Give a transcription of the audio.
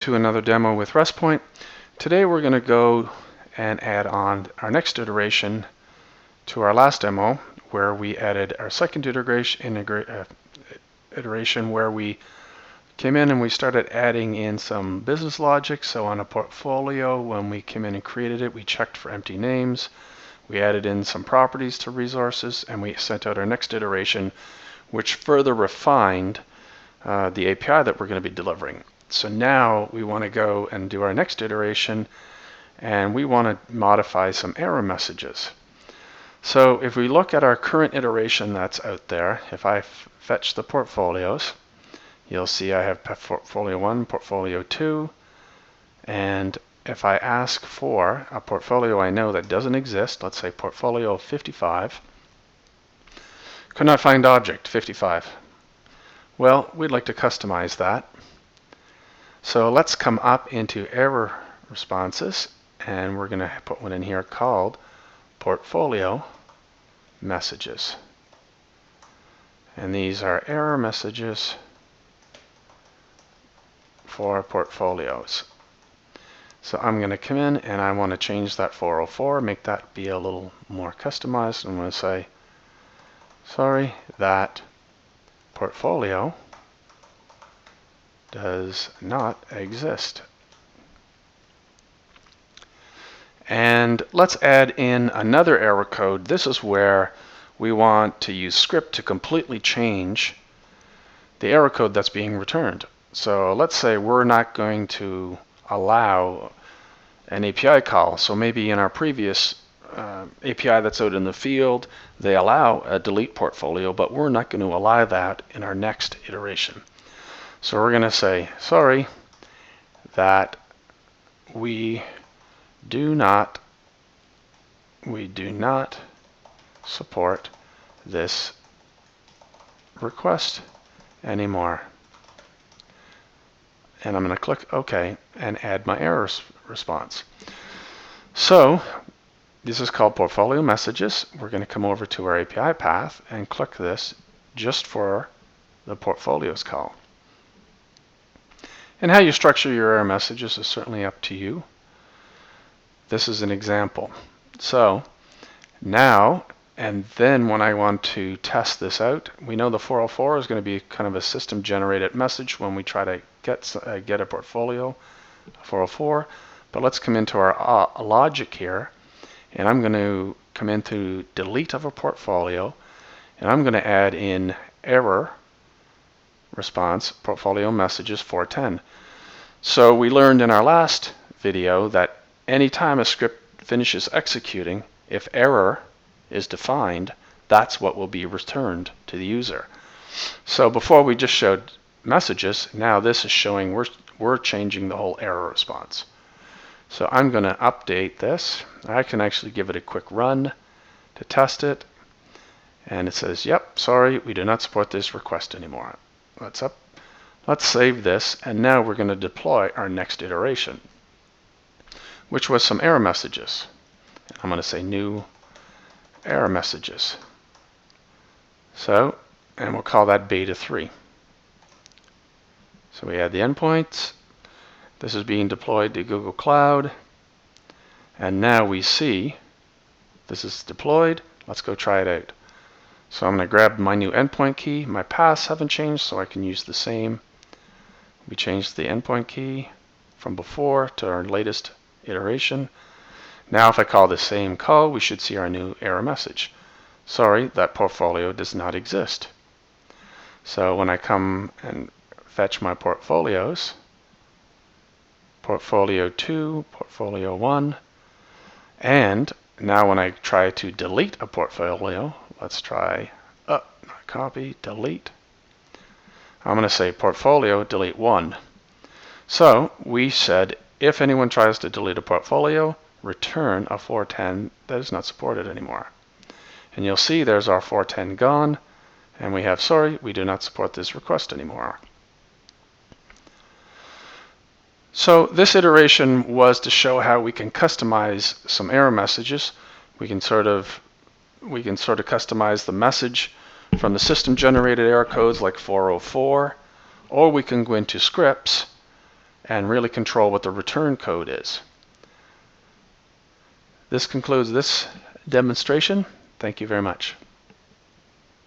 To another demo with RESTpoint. Today we're going to go and add on our next iteration to our last demo, where we added our second iteration where we came in and we started adding in some business logic. So on a portfolio, when we came in and created it, we checked for empty names. We added in some properties to resources, and we sent out our next iteration, which further refined the API that we're going to be delivering. So now we want to go and do our next iteration, and we want to modify some error messages. So if we look at our current iteration that's out there, if I fetch the portfolios, you'll see I have portfolio 1, portfolio 2, and if I ask for a portfolio I know that doesn't exist, let's say portfolio 55, could not find object 55. Well, we'd like to customize that. So let's come up into error responses, and we're going to put one in here called portfolio messages. And these are error messages for portfolios. So I'm going to come in and I want to change that 404, make that be a little more customized. I'm going to say, sorry, that portfolio does not exist. And let's add in another error code. This is where we want to use script to completely change the error code that's being returned. So let's say we're not going to allow an API call. So maybe in our previous API that's out in the field, they allow a delete portfolio, but we're not going to allow that in our next iteration. So we're going to say, sorry, that we do not support this request anymore. And I'm going to click OK and add my error response. So this is called portfolio messages. We're going to come over to our API path and click this just for the portfolios call. And how you structure your error messages is certainly up to you. This is an example. So now, and then when I want to test this out, we know the 404 is going to be kind of a system generated message when we try to get a portfolio, 404. But let's come into our logic here, and I'm going to come into delete of a portfolio, and I'm going to add in error response portfolio messages 410. So we learned in our last video that anytime a script finishes executing, if error is defined, that's what will be returned to the user. So before we just showed messages, now this is showing we're changing the whole error response. So I'm going to update this. I can actually give it a quick run to test it, and it says, yep, sorry, we do not support this request anymore. Let's save this, and now we're going to deploy our next iteration, which was some error messages. I'm going to say new error messages. So, and we'll call that beta 3. So we add the endpoints. This is being deployed to Google Cloud. And now we see this is deployed. Let's go try it out. So I'm going to grab my new endpoint key. My paths haven't changed, so I can use the same. We changed the endpoint key from before to our latest iteration. Now if I call the same call, we should see our new error message. Sorry, that portfolio does not exist. So when I come and fetch my portfolios, portfolio 2, portfolio 1, and now when I try to delete a portfolio, let's try copy, delete. I'm going to say portfolio, delete 1. So we said if anyone tries to delete a portfolio, return a 410 that is not supported anymore. And you'll see there's our 410 gone, and we have, sorry, we do not support this request anymore. So this iteration was to show how we can customize some error messages. We can sort of customize the message from the system generated error codes like 404, or we can go into scripts and really control what the return code is. This concludes this demonstration. Thank you very much.